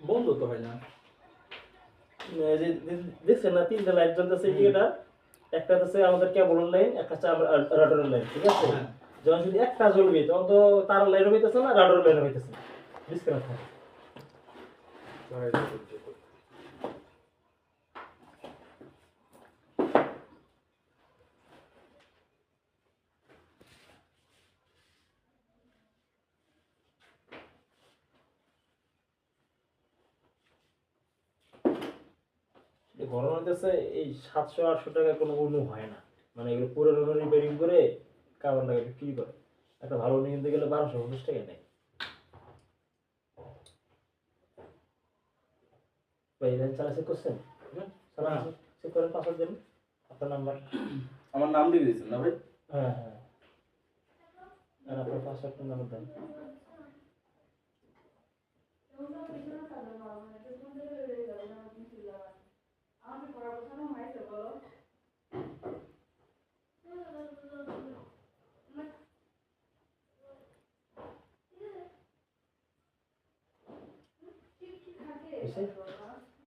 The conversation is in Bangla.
বন্ধ তো হয় না। দেখছেন না 3টা লাইট জ্বলতেছে এটা, একটা হচ্ছে আমাদের কেবলের লাইন, একটা হচ্ছে রাডারের লাইন, ঠিক আছে? হ্যাঁ। যখন শুধু একটা জ্বলবে তখন তো তারের লাইন হইতেছে না, রাডারের লাইন হইতেছে না, ডিসকানেক্ট থাকে। গরম হইতেছে এই 700-800 টাকা কোনো মূল্য হয় না, মানে এগুলো পুরোনো রিপেয়ারিং করে কার্বন টাকা বিক্রি করে। একটা ভালো নিয়ে কিনতে গেলে 1250 টাকা নেয়। ভাই লাইন চালা চেক করছেন? চালা চেক করেন, পাসওয়ার্ড দেন আপনার নাম্বার। আমার নাম লিখে দিয়েছেন না ভাই? হ্যাঁ হ্যাঁ, আর আপনার পাসওয়ার্ড নাম্বার দেন।